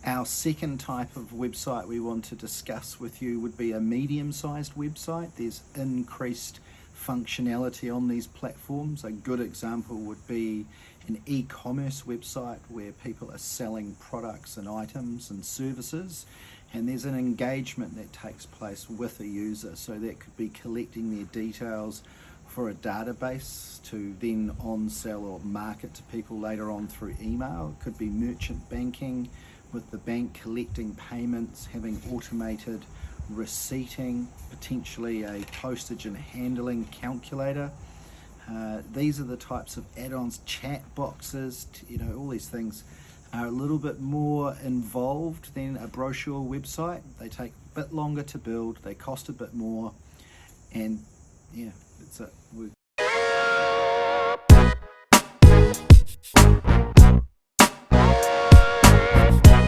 Our second type of website we want to discuss with you would be a medium-sized website. There's increased functionality on these platforms. A good example would be an e-commerce website where people are selling products and items and services, and there's an engagement that takes place with a user. So that could be collecting their details for a database to then on-sell or market to people later on through email. It could be merchant banking, with the bank collecting payments, having automated receipting, potentially a postage and handling calculator. These are the types of add-ons, chat boxes, all these things are a little bit more involved than a brochure website. They take a bit longer to build, they cost a bit more, and yeah, that's it.